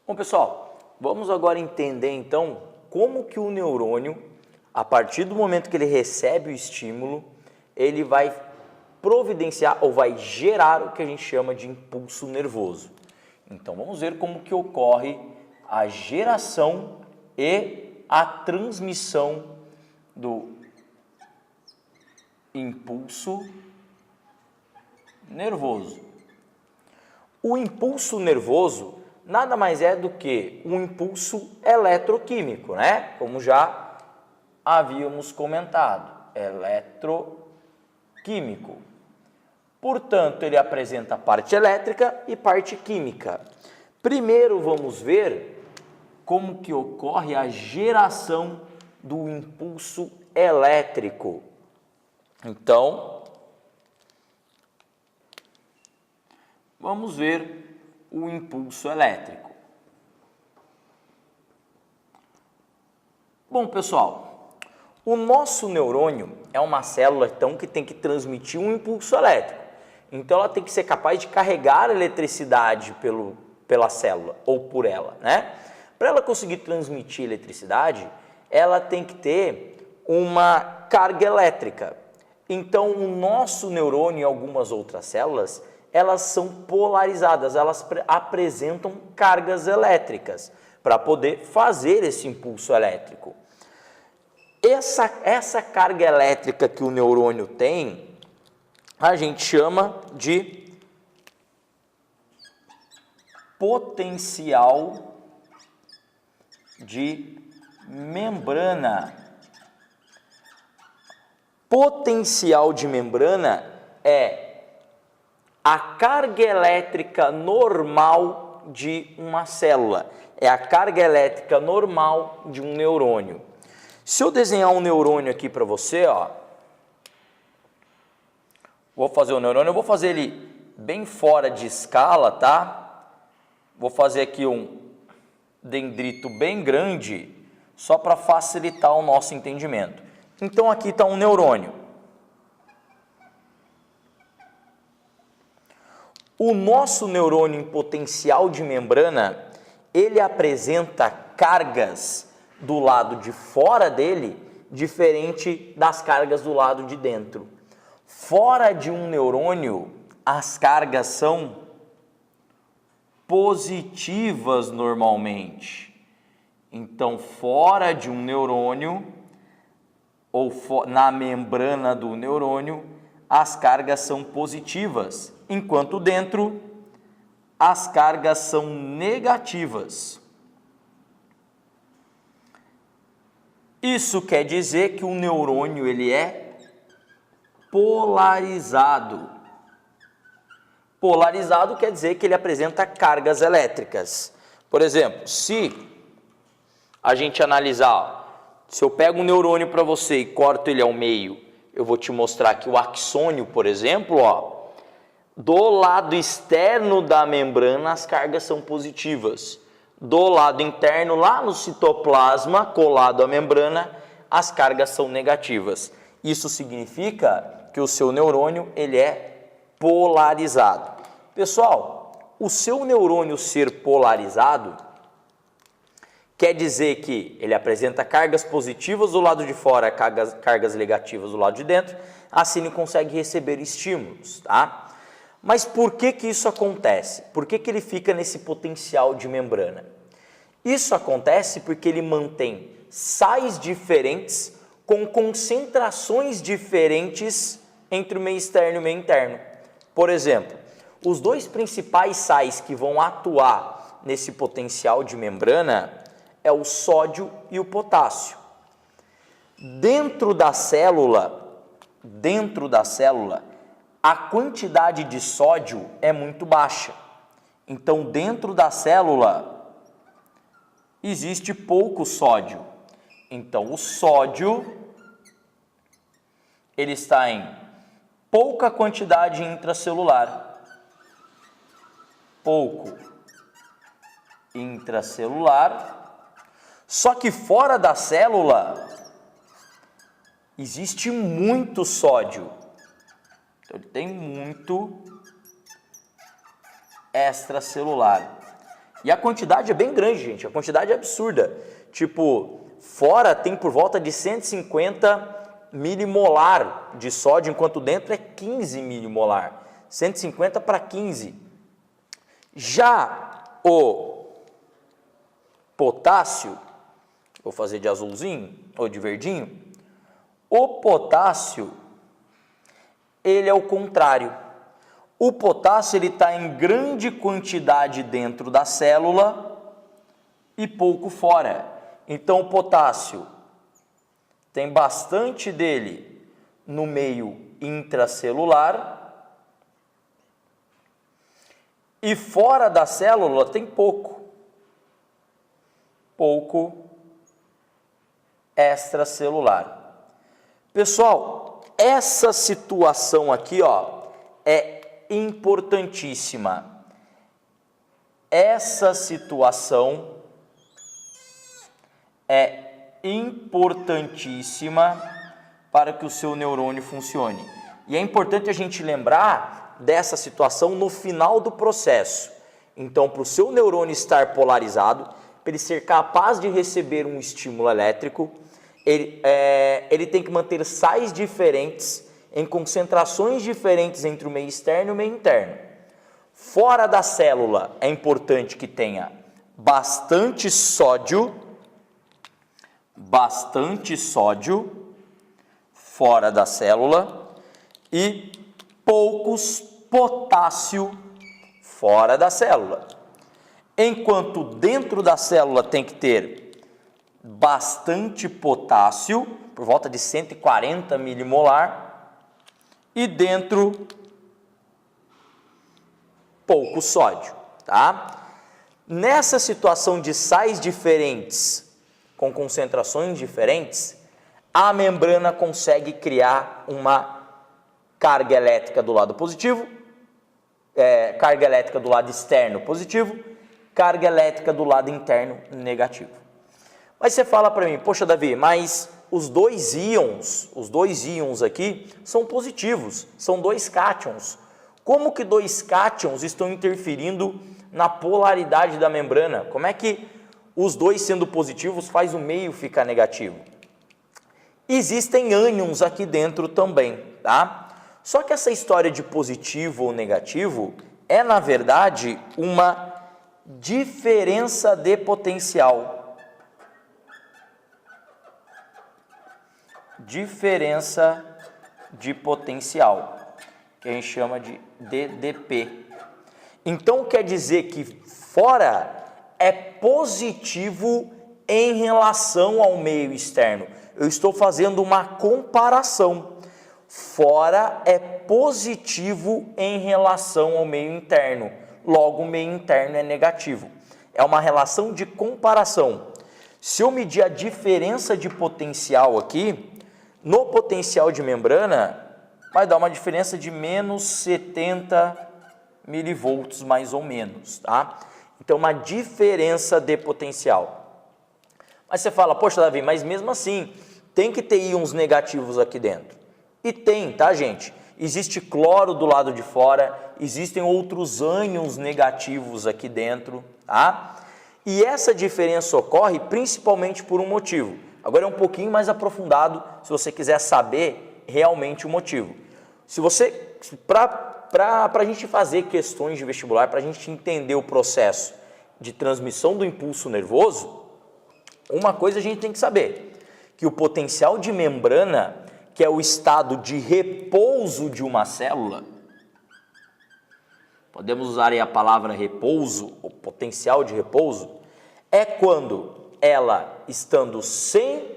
Bom, pessoal, vamos agora entender então como que o neurônio, a partir do momento que ele recebe o estímulo, ele vai providenciar ou vai gerar o que a gente chama de impulso nervoso. Então vamos ver como que ocorre a geração e a transmissão do impulso nervoso. O impulso nervoso nada mais é do que um impulso eletroquímico, né? Como já havíamos comentado, eletroquímico. Portanto, ele apresenta parte elétrica e parte química. Primeiro vamos ver como que ocorre a geração do impulso elétrico. Então, vamos ver o impulso elétrico. Bom, pessoal, o nosso neurônio é uma célula então que tem que transmitir um impulso elétrico. Então ela tem que ser capaz de carregar a eletricidade pela célula ou por ela, né? Para ela conseguir transmitir eletricidade, ela tem que ter uma carga elétrica. Então o nosso neurônio e algumas outras células, elas são polarizadas, elas apresentam cargas elétricas para poder fazer esse impulso elétrico. Essa carga elétrica que o neurônio tem, a gente chama de potencial de membrana. Potencial de membrana é a carga elétrica normal de uma célula, é a carga elétrica normal de um neurônio. Se eu desenhar um neurônio aqui para você, ó, vou fazer o neurônio, eu vou fazer ele bem fora de escala, tá? Vou fazer aqui um dendrito bem grande, só para facilitar o nosso entendimento. Então aqui está um neurônio. O nosso neurônio em potencial de membrana, ele apresenta cargas do lado de fora dele, diferente das cargas do lado de dentro. Fora de um neurônio, as cargas são positivas normalmente. Então, fora de um neurônio, ou na membrana do neurônio, as cargas são positivas, enquanto dentro as cargas são negativas. Isso quer dizer que o neurônio ele é polarizado. Polarizado quer dizer que ele apresenta cargas elétricas. Por exemplo, se a gente analisar, se eu pego um neurônio para você e corto ele ao meio, eu vou te mostrar que o axônio, por exemplo, ó, do lado externo da membrana as cargas são positivas. Do lado interno, lá no citoplasma, colado à membrana, as cargas são negativas. Isso significa que o seu neurônio ele é polarizado. Pessoal, o seu neurônio ser polarizado quer dizer que ele apresenta cargas positivas do lado de fora, cargas negativas do lado de dentro, assim ele consegue receber estímulos, tá? Mas por que isso acontece? Por que ele fica nesse potencial de membrana? Isso acontece porque ele mantém sais diferentes com concentrações diferentes entre o meio externo e o meio interno. Por exemplo, os dois principais sais que vão atuar nesse potencial de membrana é o sódio e o potássio. Dentro da célula, a quantidade de sódio é muito baixa. Então, dentro da célula, existe pouco sódio. Então, o sódio, ele está em pouca quantidade intracelular. Pouco intracelular. Só que fora da célula, existe muito sódio. Então, ele tem muito extracelular. E a quantidade é bem grande, gente, a quantidade é absurda. Tipo, fora tem por volta de 150 milimolar de sódio, enquanto dentro é 15 milimolar. 150 para 15. Já o potássio, vou fazer de azulzinho ou de verdinho, o potássio, ele é o contrário. O potássio ele está em grande quantidade dentro da célula e pouco fora. Então o potássio tem bastante dele no meio intracelular e fora da célula tem pouco extracelular. Pessoal, essa situação aqui, ó, é importantíssima. Essa situação é importantíssima para que o seu neurônio funcione. E é importante a gente lembrar dessa situação no final do processo. Então, para o seu neurônio estar polarizado, para ele ser capaz de receber um estímulo elétrico, ele tem que manter sais diferentes em concentrações diferentes entre o meio externo e o meio interno. Fora da célula é importante que tenha bastante sódio fora da célula e poucos potássio fora da célula. Enquanto dentro da célula tem que ter bastante potássio, por volta de 140 milimolar, e dentro pouco sódio, tá? Nessa situação de sais diferentes, com concentrações diferentes, a membrana consegue criar uma carga elétrica do lado positivo, carga elétrica do lado externo positivo, carga elétrica do lado interno negativo. Mas você fala para mim, poxa Davi, mas os dois íons aqui são positivos, são dois cátions. Como que dois cátions estão interferindo na polaridade da membrana? Como é que os dois sendo positivos faz o meio ficar negativo? Existem ânions aqui dentro também, tá? Só que essa história de positivo ou negativo é, na verdade, uma diferença de potencial. Diferença de potencial, que a gente chama de DDP. Então quer dizer que fora é positivo em relação ao meio externo. Eu estou fazendo uma comparação. Fora é positivo em relação ao meio interno. Logo, o meio interno é negativo. É uma relação de comparação. Se eu medir a diferença de potencial aqui, no potencial de membrana, vai dar uma diferença de menos 70 milivolts, mais ou menos, tá? Então, uma diferença de potencial. Mas você fala, poxa, Davi, mas mesmo assim, tem que ter íons negativos aqui dentro. E tem, tá, gente? Existe cloro do lado de fora, existem outros ânions negativos aqui dentro, tá? E essa diferença ocorre principalmente por um motivo. Agora é um pouquinho mais aprofundado, se você quiser saber realmente o motivo. Se você, para a gente fazer questões de vestibular, para a gente entender o processo de transmissão do impulso nervoso, uma coisa a gente tem que saber, que o potencial de membrana, que é o estado de repouso de uma célula, podemos usar aí a palavra repouso, o potencial de repouso, é quando ela estando sem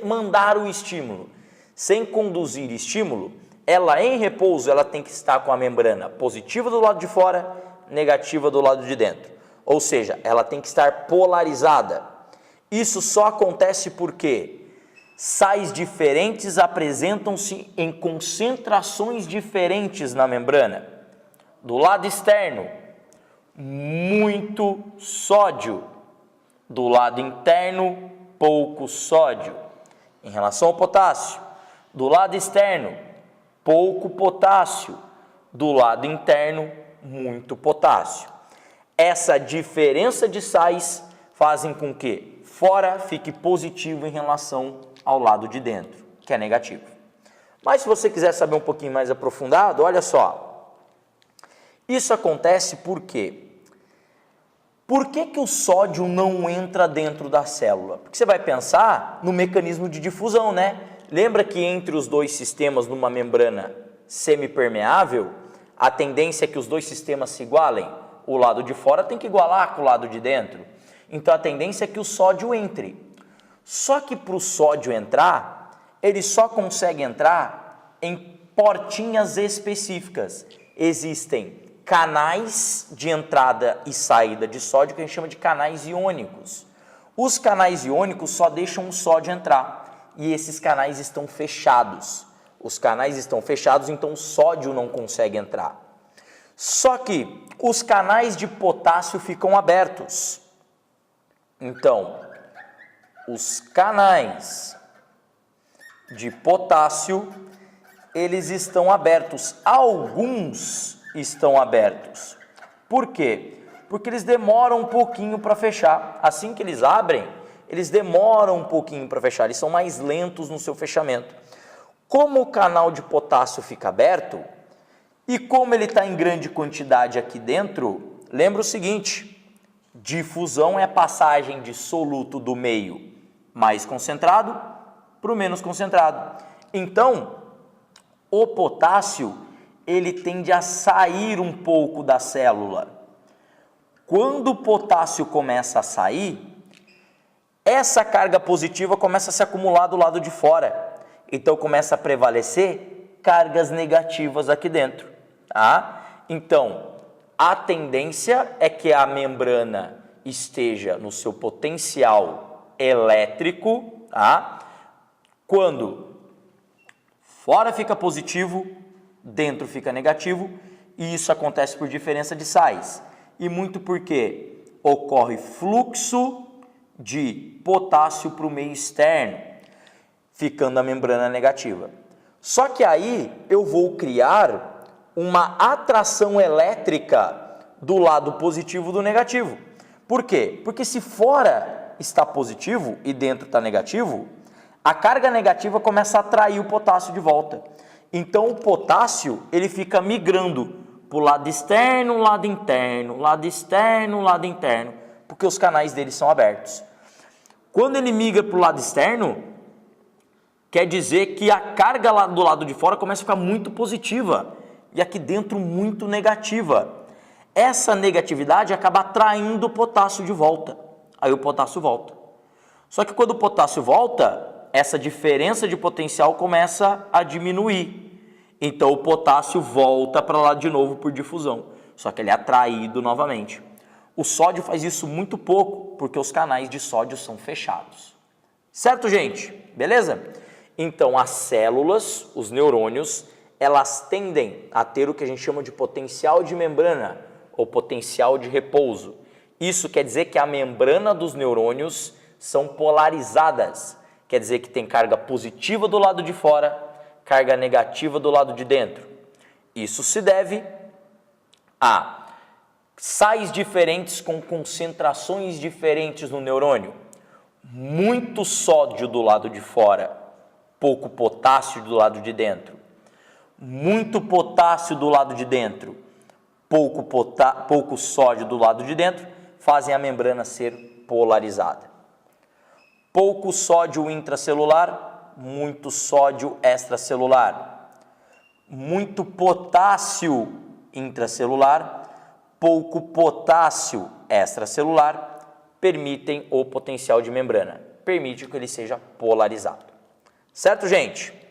mandar o estímulo, sem conduzir estímulo, ela em repouso, ela tem que estar com a membrana positiva do lado de fora, negativa do lado de dentro. Ou seja, ela tem que estar polarizada. Isso só acontece porque sais diferentes apresentam-se em concentrações diferentes na membrana. Do lado externo, muito sódio. Do lado interno, pouco sódio. Em relação ao potássio, do lado externo, pouco potássio. Do lado interno, muito potássio. Essa diferença de sais fazem com que fora fique positivo em relação ao lado de dentro, que é negativo. Mas se você quiser saber um pouquinho mais aprofundado, olha só. Isso acontece por quê? Por que que o sódio não entra dentro da célula? Porque você vai pensar no mecanismo de difusão, né? Lembra que entre os dois sistemas numa membrana semipermeável, a tendência é que os dois sistemas se igualem? O lado de fora tem que igualar com o lado de dentro. Então a tendência é que o sódio entre. Só que para o sódio entrar, ele só consegue entrar em portinhas específicas. Existem canais de entrada e saída de sódio que a gente chama de canais iônicos. Os canais iônicos só deixam o sódio entrar e esses canais estão fechados. Os canais estão fechados, então o sódio não consegue entrar. Só que os canais de potássio ficam abertos. Então, os canais de potássio, eles estão abertos. Alguns estão abertos. Por quê? Porque eles demoram um pouquinho para fechar. Assim que eles abrem, eles demoram um pouquinho para fechar. Eles são mais lentos no seu fechamento. Como o canal de potássio fica aberto, e como ele está em grande quantidade aqui dentro, lembra o seguinte, difusão é a passagem de soluto do meio mais concentrado para o menos concentrado. Então, o potássio, ele tende a sair um pouco da célula. Quando o potássio começa a sair, essa carga positiva começa a se acumular do lado de fora. Então, começa a prevalecer cargas negativas aqui dentro. Tá? Então, a tendência é que a membrana esteja no seu potencial elétrico, tá? Quando fora fica positivo, dentro fica negativo, e isso acontece por diferença de sais. E muito porque ocorre fluxo de potássio para o meio externo, ficando a membrana negativa. Só que aí eu vou criar uma atração elétrica do lado positivo do negativo. Por quê? Porque se fora está positivo e dentro está negativo, a carga negativa começa a atrair o potássio de volta. Então o potássio ele fica migrando para o lado externo, lado interno, lado externo, lado interno, porque os canais dele são abertos. Quando ele migra para o lado externo, quer dizer que a carga lá do lado de fora começa a ficar muito positiva e aqui dentro muito negativa. Essa negatividade acaba atraindo o potássio de volta. Aí o potássio volta. Só que quando o potássio volta, essa diferença de potencial começa a diminuir. Então o potássio volta para lá de novo por difusão. Só que ele é atraído novamente. O sódio faz isso muito pouco, porque os canais de sódio são fechados. Certo, gente? Beleza? Então as células, os neurônios, elas tendem a ter o que a gente chama de potencial de membrana ou potencial de repouso. Isso quer dizer que a membrana dos neurônios são polarizadas. Quer dizer que tem carga positiva do lado de fora, carga negativa do lado de dentro. Isso se deve a sais diferentes com concentrações diferentes no neurônio. Muito sódio do lado de fora, pouco potássio do lado de dentro. Muito potássio do lado de dentro, pouco sódio do lado de dentro, fazem a membrana ser polarizada. Pouco sódio intracelular, muito sódio extracelular. Muito potássio intracelular, pouco potássio extracelular, permitem o potencial de membrana, permite que ele seja polarizado. Certo, gente?